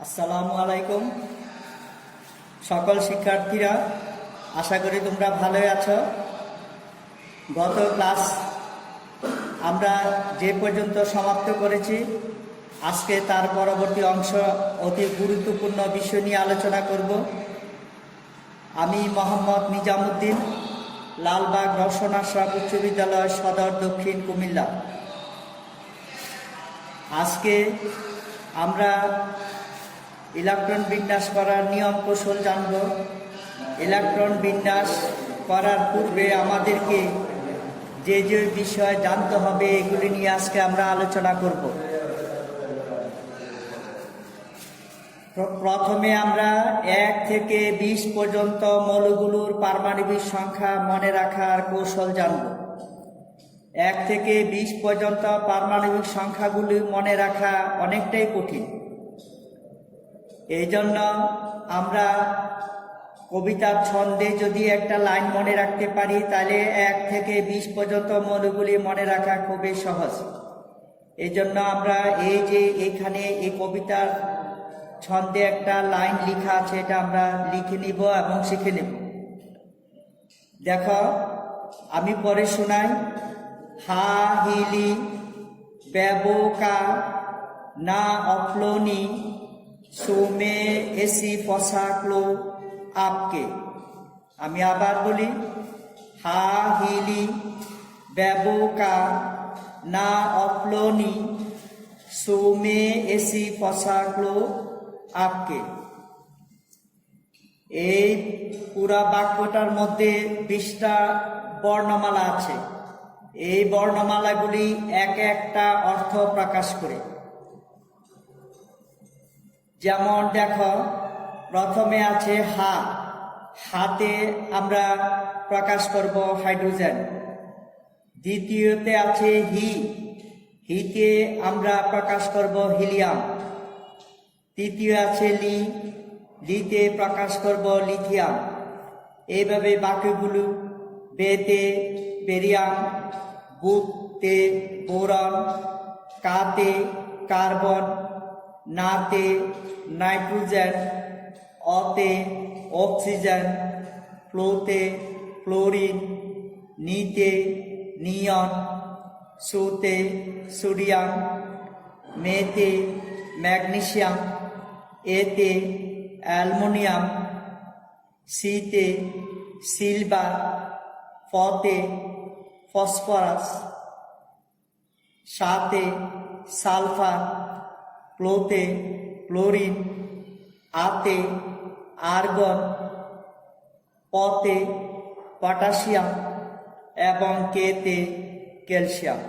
আসসালামু আলাইকুম সকল শিক্ষার্থীরা, আশা করি তোমরা ভালোই আছো। গত ক্লাস আমরা যে পর্যন্ত সমাপ্ত করেছি, আজকে তার পরবর্তী অংশ অতি গুরুত্বপূর্ণ বিষয় নিয়ে আলোচনা করব। আমি মোহাম্মদ নিজামুদ্দিন, লালবাগ রওশন আশরাফ উচ্চ বিদ্যালয় সদর, দক্ষিণ কুমিল্লা। আজকে আমরা ইলেকট্রন বিন্যাস করার নিয়ম কৌশল জানব। ইলেকট্রন বিন্যাস করার পূর্বে আমাদেরকে যে যে বিষয় জানতে হবে, এগুলি নিয়ে আজকে আমরা আলোচনা করব। প্রথমে আমরা 1 থেকে 20 পর্যন্ত মৌলগুলোর পারমাণবিক সংখ্যা মনে রাখার কৌশল জানব। 1 থেকে 20 পর্যন্ত পারমাণবিক সংখ্যাগুলি মনে রাখা অনেকটাই কঠিন। এই জন্য আমরা কবিতার ছন্দে যদি একটা লাইন মনে রাখতে পারি, তাহলে 1 থেকে 20 পর্যন্ত মৌলগুলি মনে রাখা খুবই সহজ। এই জন্য আমরা এই যে এখানে এই কবিতার ছন্দে একটা লাইন লেখা আছে, এটা আমরা লিখে নিব এবং শিখে নেব। দেখো, আমি পরে শোনাই। হা হিলি ব্যবকা না অফলনি সোমে এসি ফসাকলো আপকে। আমি আবার বলি। হা হিলি ব্যবকা না অফলনি সোমে এসি ফসাকলো আপকে। এই পুরা বাক্যটার মধ্যে 20টা বর্ণমালা আছে। এই বর্ণমালাগুলি এক একটা অর্থ প্রকাশ করে। যেমন দেখো, প্রথমে আছে হা। হাতে আমরা প্রকাশ করব হাইড্রোজেন। দ্বিতীয়তে আছে হি। হিতে আমরা প্রকাশ করব হিলিয়াম। তৃতীয় আছে লি। লিতে প্রকাশ করব লিথিয়াম। এইভাবে বাকিগুলো বেতে বেরিয়াম, বুতে বোরন, কাতে কার্বন, নাতে নাইট্রোজেন, অতে অক্সিজেন, ফ্লোতে ক্লোরিন, নিতে নিয়ন, সোতে সোডিয়াম, মেতে ম্যাগনেসিয়াম, এতে অ্যালুমিনিয়াম, সিতে সিলভার, ফতে ফসফরাস, সাতে সালফার, ক্লোতে ক্লোরিন, আতে আর্গন, পতে পটাশিয়াম এবং কেতে ক্যালসিয়াম।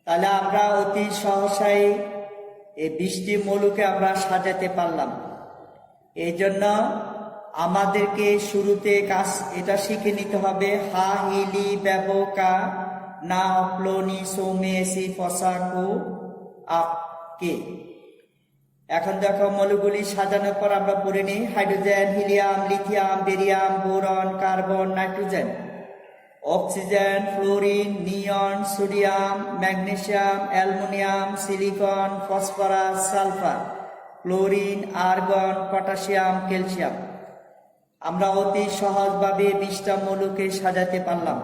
তাহলে আমরা অতি সহসাই এই 20টি মৌলকে আমরা সাজাতে পারলাম। এই জন্য আমাদেরকে শুরুতে কাজ এটা শিখে নিতে হবে। হা হিলি ব্যবকা না অপ্লনি সৌমেসি ফসাকো আপকে। এখন দেখো, মৌলগুলি সাজানোর পর আমরা পড়ে নিই। Hydrogen, helium, lithium, barium, boron, carbon, nitrogen, oxygen, fluorine, neon, sodium, magnesium, aluminium, silicon, phosphorus, sulphur, chlorine, argon, potassium, calcium. আমরা অতি সহজভাবে 20টা মৌলকে সাজাতে পারলাম।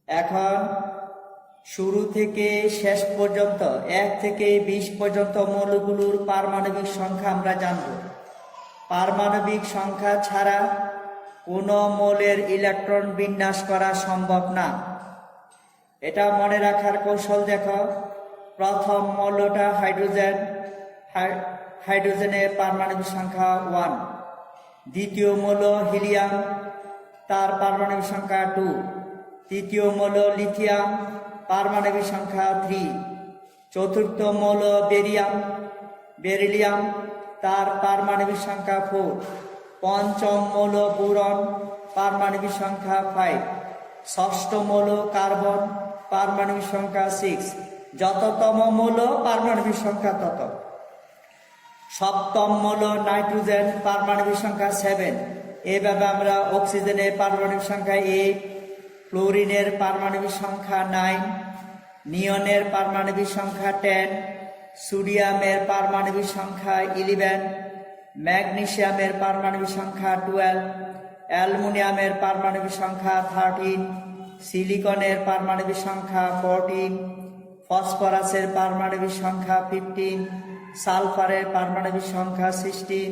এখন শুরু থেকে শেষ পর্যন্ত 1 থেকে 20 পর্যন্ত মৌলগুলোর পারমাণবিক সংখ্যা আমরা জানব। পারমাণবিক সংখ্যা ছাড়া কোনো মৌলের ইলেকট্রন বিন্যাস করা সম্ভব না। এটা মনে রাখার কৌশল দেখো। প্রথম মৌলটা হাইড্রোজেন। হাইড্রোজেনের পারমাণবিক সংখ্যা 1। দ্বিতীয় মৌল হিলিয়াম, তার পারমাণবিক সংখ্যা 2। তৃতীয় মৌল লিথিয়াম, পারমাণবিক সংখ্যা 3। চতুর্থ মৌল বেরিলিয়াম, তার পারমাণবিক সংখ্যা 4। পঞ্চম মৌল বোরন, পারমাণবিক সংখ্যা 5। ষষ্ঠ মৌল কার্বন, পারমাণবিক সংখ্যা 6। যততম মৌল পারমাণবিক সংখ্যা তত। সপ্তম মৌল নাইট্রোজেন, পারমাণবিক সংখ্যা 7। এইভাবে আমরা অক্সিজেনের পারমাণবিক সংখ্যা 8, ক্লোরিনের পারমাণবিক সংখ্যা 9, নিয়নের পারমাণবিক সংখ্যা 10, সোডিয়ামের পারমাণবিক সংখ্যা 11, ম্যাগনেসিয়ামের পারমাণবিক সংখ্যা 12, অ্যালুমিনিয়ামের পারমাণবিক সংখ্যা 13, সিলিকনের পারমাণবিক সংখ্যা 14, ফসফরাসের পারমাণবিক সংখ্যা 15, সালফারের পারমাণবিক সংখ্যা 16,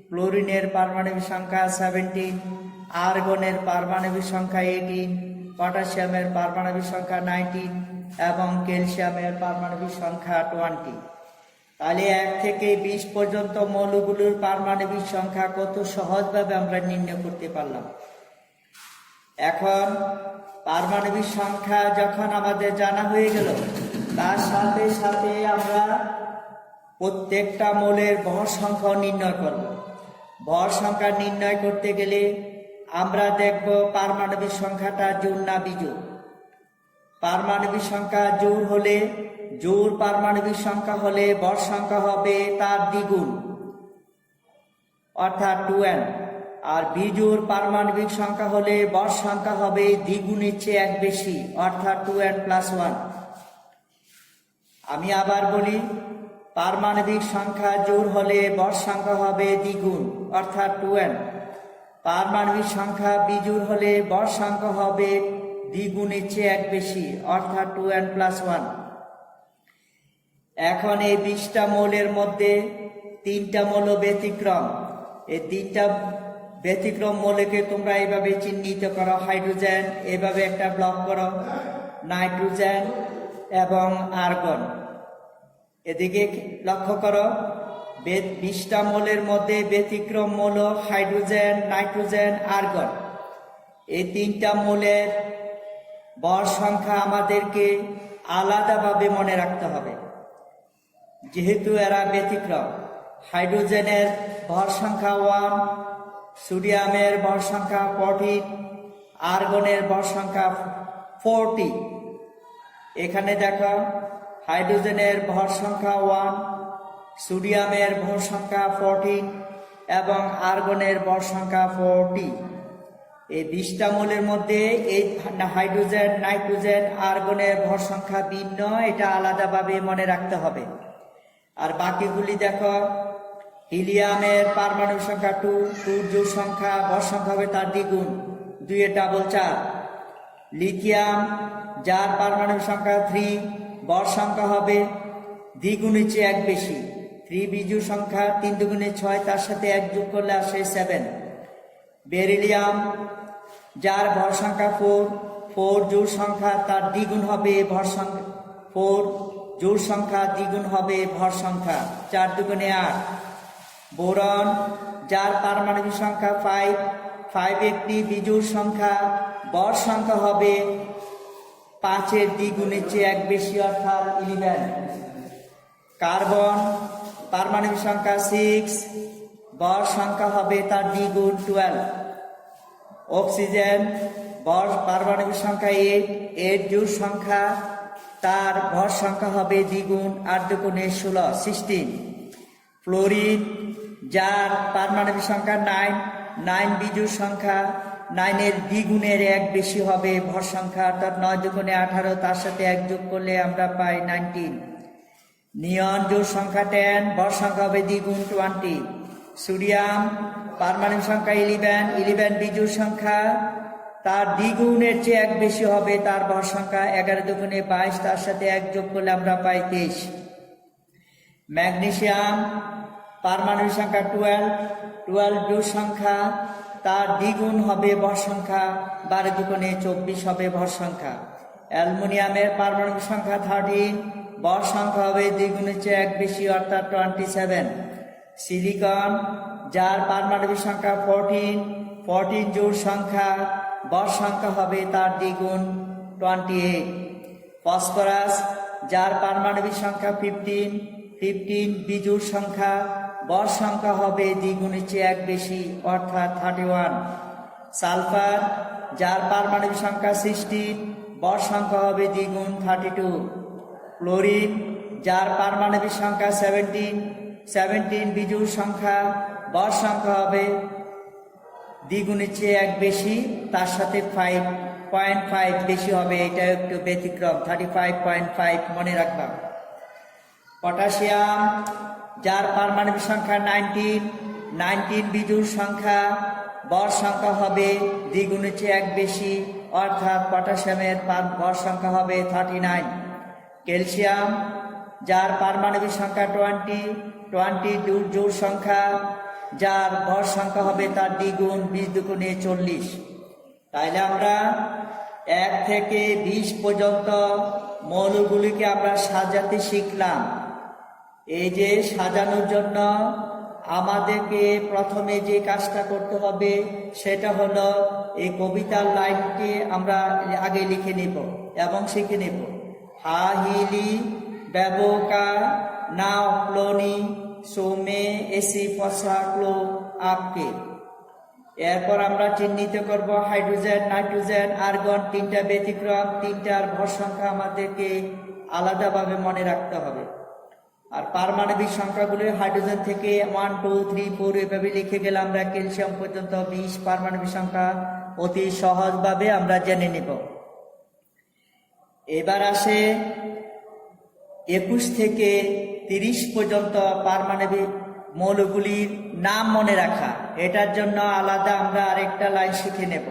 ক্লোরিনের পারমাণবিক সংখ্যা 17, আর্গনের পারমাণবিক সংখ্যা 18, পটাশিয়ামের পারমাণবিক সংখ্যা 19 এবং ক্যালসিয়ামের পারমাণবিক সংখ্যা 20। তাহলে 1 থেকে 20 পর্যন্ত মৌলগুলোর পারমাণবিক সংখ্যা কত সহজভাবে আমরা নির্ণয় করতে পারলাম। এখন পারমাণবিক সংখ্যা যখন আমাদের জানা হয়ে গেল, তার সাথে সাথে আমরা প্রত্যেকটা মৌলের ভর সংখ্যা নির্ণয় করব। ভর সংখ্যা নির্ণয় করতে গেলে আমরা দেখব পারমাণবিক সংখ্যাটা জোড় না বিজোড়। পারমাণবিক সংখ্যা জোড় হলে, জোড় পারমাণবিক সংখ্যা হলে ভর সংখ্যা হবে তার দ্বিগুণ অর্থাৎ 2n, আর বিজোড় পারমাণবিক সংখ্যা হলে ভর সংখ্যা হবে দ্বিগুণের চেয়ে 1 বেশি অর্থাৎ 2n + 1। আমি আবার বলি, পারমাণবিক সংখ্যা জোড় হলে ভর সংখ্যা হবে দ্বিগুণ অর্থাৎ 2n, পারমাণবিক সংখ্যা বিজোড় হলে ভর সংখ্যা হবে দ্বিগুণের চেয়ে 1 বেশি অর্থাৎ 2n + 1। এখন এই 20টা মৌলের মধ্যে 3টা মৌল ব্যতিক্রম। এই 3টা ব্যতিক্রম মৌলকে তোমরা এইভাবে চিহ্নিত করো। হাইড্রোজেন এভাবে একটা ব্লক করো, নাইট্রোজেন এবং আর্গন। এদিকে লক্ষ্য করো, 20টা মৌলের মধ্যে ব্যতিক্রম মৌল হাইড্রোজেন, নাইট্রোজেন, আর্গন। এই 3টা মৌলের ভর সংখ্যা আমাদেরকে আলাদাভাবে মনে রাখতে হবে, যেহেতু এরা ব্যতিক্রম। হাইড্রোজেনের ভর সংখ্যা 1, সোডিয়ামের ভর সংখ্যা 14, আর্গনের ভর সংখ্যা 40। এখানে দেখো, হাইড্রোজেনের ভর সংখ্যা 1, সোডিয়ামের ভর সংখ্যা 14 এবং আর্গনের ভর সংখ্যা 40। এই 20টা মৌলের মধ্যে এই হাইড্রোজেন, নাইট্রোজেন, আর্গনের ভর সংখ্যা ভিন্ন, এটা আলাদাভাবে মনে রাখতে হবে। আর বাকিগুলি দেখো, হিলিয়ামের পারমাণবিক সংখ্যা 2, 2 জোড় সংখ্যা, ভর সংখ্যা হবে তার দ্বিগুণ, 2 এর ডাবল 4। লিথিয়াম, যার পারমাণবিক সংখ্যা 3, ভর সংখ্যা হবে দ্বিগুণের চেয়ে 1 বেশি, 3 বিজোড় সংখ্যা, 3 দুগুণে 6, তার সাথে 1 যোগ করলে আসে 7। বেরিলিয়াম, যার ভর সংখ্যা 4, 4 জোড় সংখ্যা, তার দ্বিগুণ হবে ভর সংখ্যা, 4 জোড় সংখ্যা দ্বিগুণ হবে ভর সংখ্যা, 4 দুগুণে 8। বোরন, যার পারমাণবিক সংখ্যা 5, 5 একটি বিজোড় সংখ্যা, ভর সংখ্যা হবে 5 এর দ্বিগুণের চেয়ে 1 বেশি অর্থাৎ 11। কার্বন, পারমাণবিক সংখ্যা 6, ভর সংখ্যা হবে তার দ্বিগুণ 12। অক্সিজেন, ভর পারমাণবিক সংখ্যা 8, 8 জোড় সংখ্যা, তার ভর সংখ্যা হবে দ্বিগুণ, 8 দুগুণে 16, 16। ফ্লোরিন, যার পারমাণবিক সংখ্যা 9, 9 বিজোড় সংখ্যা, 9 এর দ্বিগুণের 1 বেশি হবে ভর সংখ্যা অর্থাৎ 9 দুগুণে 18, তার সাথে 1 যোগ করলে আমরা পাই 19। নিয়ন, জোড় সংখ্যা 10, ভর সংখ্যা হবে দ্বিগুণ 20। সোডিয়াম, পারমাণবিক সংখ্যা 11, 11 বিজোড় সংখ্যা, তার দ্বিগুণের চেয়ে 1 বেশি হবে তার ভর সংখ্যা, 11 দুগুণে 22, তার সাথে 1 যোগ করলে আমরা পাই 23। ম্যাগনেসিয়াম, পারমাণবিক সংখ্যা 12, 12 জোড় সংখ্যা, তার দ্বিগুণ হবে ভর সংখ্যা, 12 দুগুণে 24 হবে ভর সংখ্যা। অ্যালুমিনিয়ামের পারমাণবিক সংখ্যা 13, ভর সংখ্যা হবে দ্বিগুণের চেয়ে 1 বেশি অর্থাৎ 27। সিলিকন, যার পারমাণবিক সংখ্যা 14, 14 জোড় সংখ্যা, ভর সংখ্যা হবে তার দ্বিগুণ 28। ফসফরাস, যার পারমাণবিক সংখ্যা 15, 15 বিজোড় সংখ্যা, ভর সংখ্যা হবে দ্বিগুণের চেয়ে 1 বেশি অর্থাৎ 31। সালফার, যার পারমাণবিক সংখ্যা 16, ভর সংখ্যা হবে দ্বিগুণ 32। ক্লোরিন, যার পারমাণবিক সংখ্যা 17, 17 বিজোড় সংখ্যা, ভর সংখ্যা হবে দ্বিগুণের চেয়ে 1 বেশি, তার সাথে 5.5 বেশি হবে, এটা একটু ব্যতিক্রম, 35.5 মনে রাখবা। পটাশিয়াম, যার পারমাণবিক সংখ্যা 19 বিজোড় সংখ্যা, ভর সংখ্যা হবে দ্বিগুণের চেয়ে এক বেশি, অর্থাৎ পটাশিয়ামের ভর সংখ্যা হবে 39। ক্যালসিয়াম, যার পারমাণবিক সংখ্যা 20 জোড় সংখ্যা, যার ভর সংখ্যা হবে তার দ্বিগুণ, 20 দুগুণে 40। তাইলে আমরা 1 থেকে 20 পর্যন্ত মৌলগুলিকে আমরা সাজাতে শিখলাম। এই যে সাজানোর জন্য আমাদেরকে প্রথমে যে কাজটা করতে হবে সেটা হলো এই কবিতার লাইনটি আমরা আগে লিখে নেব এবং শিখে নেব। হা হিলি ব্যবকা না ক্লোনি সোমে এসি ফসা ক্লো আপকে। এরপর আমরা চিহ্নিত করব হাইড্রোজেন, নাইট্রোজেন, আর্গন, 3টা ব্যতিক্রম, 3টার ভর সংখ্যা আমাদেরকে আলাদাভাবে মনে রাখতে হবে। আর পারমাণবিক সংখ্যাগুলো হাইড্রোজেন থেকে 1 2 3 4 এভাবে লিখে গেলে আমরা ক্যালসিয়াম পর্যন্ত 20 পারমাণবিক সংখ্যা অতি সহজভাবে আমরা জেনে নেব। এবার আসে 21 থেকে 30 পর্যন্ত পারমাণবিক মৌলগুলির নাম মনে রাখা। এটার জন্য আলাদা আমরা আরেকটা লাইন শিখে নেব।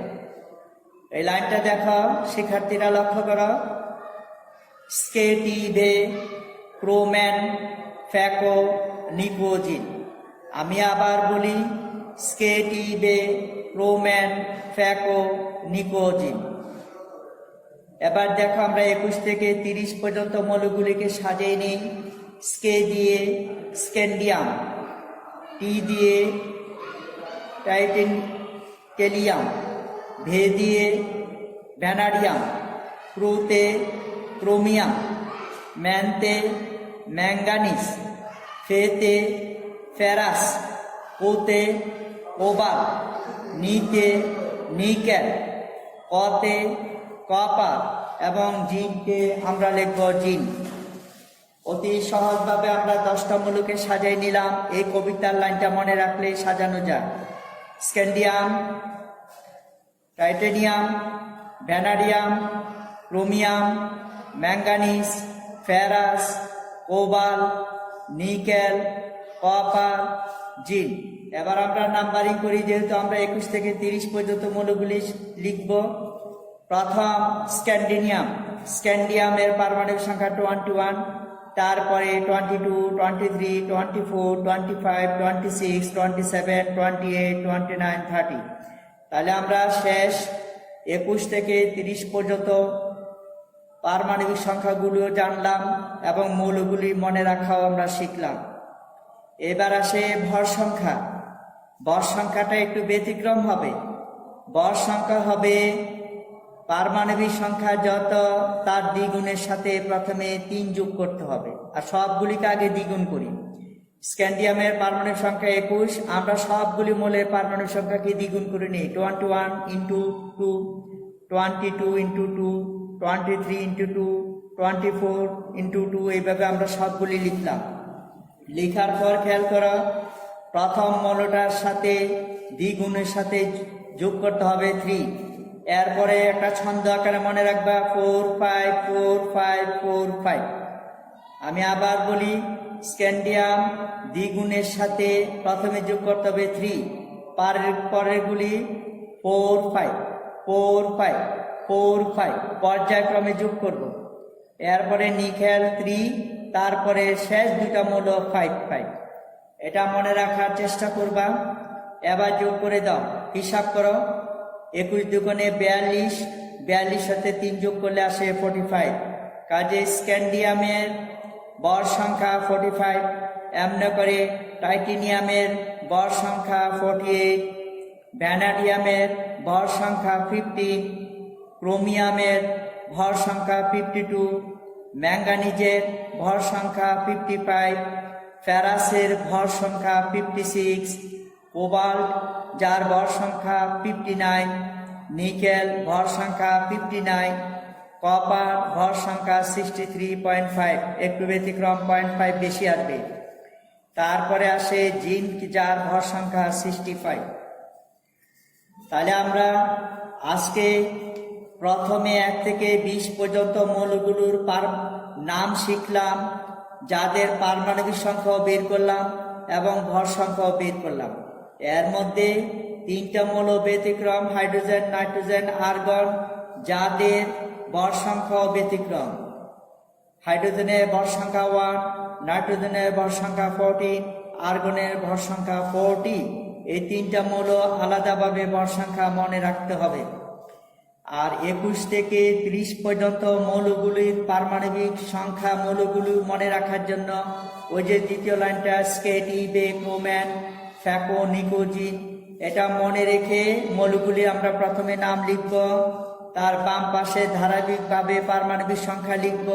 এই লাইনটা দেখো শিক্ষার্থীরা, লক্ষ্য করো। স্কেটিভে, ক্রোম্যান, ফ্যাকো, নিকোজিন। আমি আবার বলি, স্কেটিভে, ক্রোম্যান, ফ্যাকো, নিকোজিন। এবার দেখো আমরা 21 থেকে 30 পর্যন্ত মৌলগুলিকে সাজিয়ে নিই। স্কে দিয়ে স্ক্যান্ডিয়াম, টি দিয়ে টাইটেনিয়াম, ভে দিয়ে ভ্যানাডিয়াম, ক্রোতে ক্রোমিয়াম, ম্যানতে ম্যাঙ্গানিজ, ফেতে ফেরাস, কোতে কোবাল, নিতে নিকেল, কতে কপার এবং জিনকে আমরা লিখব জিন। অতি সহজভাবে আমরা 10টা মৌলকে সাজাই নিলাম। এই কবিতার লাইনটা মনে রাখলে সাজানো যায়। Scandium, titanium, vanadium, chromium, manganese, ferrous, cobalt, nickel, copper, zinc. এবার আমরা নাম্বারিং করি, যেহেতু আমরা 21 থেকে 30 পর্যন্ত মৌলগুলি লিখব। প্রথম স্ক্যান্ডিয়াম, স্ক্যান্ডিয়ামের পারমাণবিক সংখ্যা 21, তারপরে 22, 23, 24, 25, 26, 27, 28, 29, 30। তাহলে আমরা শেষ 21 থেকে 30 পর্যন্ত পারমাণবিক সংখ্যাগুলো জানলাম এবং মৌলগুলি মনে রাখাও আমরা শিখলাম। এবার আসে ভর সংখ্যা। ভর সংখ্যাটা একটু ব্যতিক্রম হবে। ভর সংখ্যা হবে পারমাণবিক সংখ্যা যত তার দ্বিগুণের সাথে প্রথমে 3 যোগ করতে হবে, আর সবগুলিকে আগে দ্বিগুণ করি। স্ক্যান্ডিয়ামের পারমাণবিক সংখ্যা 21, আমরা সবগুলি মৌলের পারমাণবিক সংখ্যাকে দ্বিগুণ করে নিই। 21 ইন্টু 2, 22 ইন্টু 2, 23 ইন্টু 2, 24 ইন্টু 2, এইভাবে আমরা সবগুলি লিখলাম। লেখার পর খেয়াল করো, প্রথম মৌলটার সাথে দ্বিগুণের সাথে যোগ করতে হবে 3। এরপরে একটা ছন্দ আকারে মনে রাখবা 4 5 4 5 4 5। আমি আবার বলি, স্ক্যান্ডিয়াম দ্বিগুণের সাথে প্রথমে যোগ করতে হবে 3, পরেরগুলি 4 5 4 5 4 5 পর্যায়ক্রমে যোগ করব। এরপরে নিকেল 3, তারপরে শেষ দুটা মৌল 5 5। এটা মনে রাখার চেষ্টা করবা। এবার যোগ করে দাও, হিসাব করো। 21 দুগুণে 42, 42 সাথে 3 যোগ করলে আসে 45। কাজে স্ক্যান্ডিয়ামের ভর সংখ্যা 45, এমন করে টাইটেনিয়ামের ভর সংখ্যা 48, ভ্যানাডিয়ামের ভর সংখ্যা 50, ক্রোমিয়ামের ভর সংখ্যা 52, ম্যাঙ্গানিজের ভর সংখ্যা 55, ফেরাসের ভর সংখ্যা 56, কোবাল্ট যার ভর সংখ্যা 59, নিকেল ভর সংখ্যা 59, কপার ভর সংখ্যা 63.5, একটু ব্যতিক্রম 0.5 বেশি আসবে। তারপরে আসে জিঙ্ক যার ভর সংখ্যা 65। তাহলে আমরা আজকে প্রথমে 1 থেকে 20 পর্যন্ত মৌলগুলোর নাম শিখলাম। যাদের পারমাণবিক সংখ্যাও বের করলাম এবং ভর সংখ্যাও বের করলাম। এর মধ্যে 3টা মৌল ব্যতিক্রম, হাইড্রোজেন, নাইট্রোজেন, আর্গন, যাদের ভর সংখ্যাও ব্যতিক্রম। হাইড্রোজেনের ভর সংখ্যা 1, নাইট্রোজেনের ভর সংখ্যা 14, আর্গনের ভর সংখ্যা 40। এই 3টা মৌল আলাদাভাবে ভর সংখ্যা মনে রাখতে হবে। আর 21 থেকে 30 পর্যন্ত মৌলগুলির পারমাণবিক সংখ্যা মৌলগুলি মনে রাখার জন্য ওই যে দ্বিতীয় লাইনটা স্কেট, ইবে, ক্রোম্যান, ফ্যাকো, নিকোজিন, এটা মনে রেখে মৌলগুলি আমরা প্রথমে নাম লিখব, তার বাম পাশে ধারাবাহিকভাবে পারমাণবিক সংখ্যা লিখব।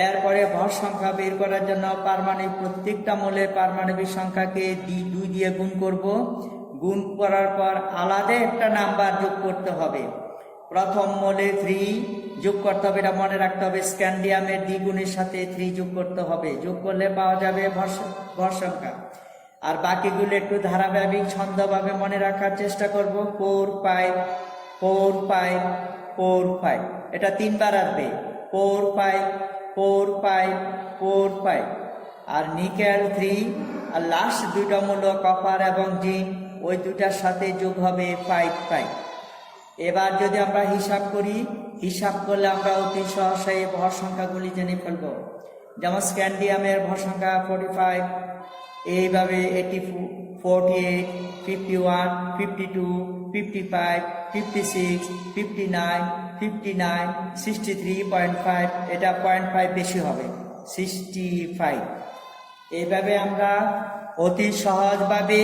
এরপরে ভর সংখ্যা বের করার জন্য পারমাণবিক প্রত্যেকটা মৌলের পারমাণবিক সংখ্যাকে 2 দিয়ে গুণ করব। গুণ করার পর আলাদা একটা নাম্বার যোগ করতে হবে। প্রথম মৌলে 3 যোগ করতে হবে, এটা মনে রাখতে হবে। স্ক্যান্ডিয়ামের দ্বিগুণের সাথে 3 যোগ করতে হবে, যোগ করলে পাওয়া যাবে ভর সংখ্যা। আর বাকিগুলো একটু ধারাবাহিক ছন্দভাবে মনে রাখার চেষ্টা করব। 4 5 4 5 4 5, এটা 3 বার আসবে। 4 5 4 5 4 5। আর নিকেল 3, আর লাস্ট 2টা মূল কপার এবং জিঙ্ক, ওই 2টার সাথে যোগ হবে 5 5। এবার যদি আমরা হিসাব করি, হিসাব করলে আমরা অতি সহজেই ভর সংখ্যাগুলি জেনে ফেলব। যেমন স্ক্যান্ডিয়ামের ভর সংখ্যা 45, এইভাবে 48, 51, 52, 55, 56, 59, 59, 63.5, এটা 0.5 বেশি হবে, 65। এইভাবে আমরা অতি সহজভাবে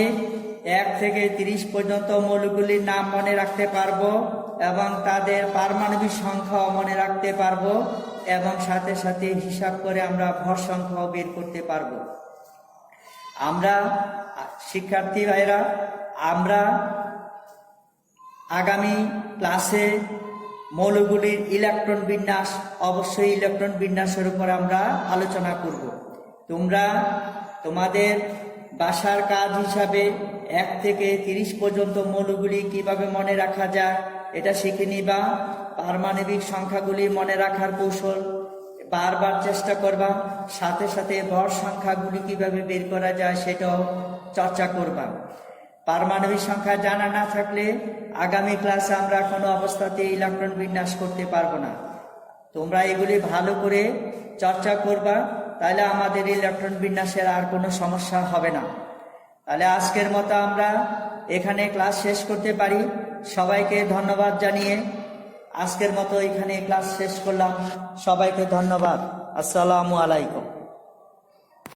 1 থেকে 30 পর্যন্ত মৌলগুলির নাম মনে রাখতে পারবো এবং তাদের পারমাণবিক সংখ্যাও মনে রাখতে পারবো এবং সাথে সাথে হিসাব করে আমরা ভর সংখ্যাও বের করতে পারবো। আমরা শিক্ষার্থী ভাইরা, আমরা আগামী ক্লাসে মৌলগুলির ইলেকট্রন বিন্যাস, অবশ্যই ইলেকট্রন বিন্যাসের উপর আমরা আলোচনা করব। তোমরা তোমাদের বাসার কাজ হিসাবে 1 থেকে 30 পর্যন্ত মৌলগুলি কিভাবে মনে রাখা যায় এটা শিখে নিবা। পারমাণবিক সংখ্যাগুলি মনে রাখার কৌশল বারবার চেষ্টা করবা, সাথে সাথে ভর সংখ্যাগুলি কিভাবে বের করা যায় সেটাও চর্চা করবা। পারমাণবিক সংখ্যা জানা না থাকলে আগামী ক্লাসে আমরা কোনো অবস্থাতে ইলেকট্রন বিন্যাস করতে পারবো না। তোমরা এগুলি ভালো করে চর্চা করবা, তাহলে আমাদের ইলেকট্রন বিন্যাসের আর কোনো সমস্যা হবে না। তাহলে আজকের মতো আমরা এখানে ক্লাস শেষ করতে পারি। সবাইকে ধন্যবাদ জানিয়ে আজকের মতো এখানে ক্লাস শেষ করলাম। সবাইকে ধন্যবাদ। আসসালামু আলাইকুম।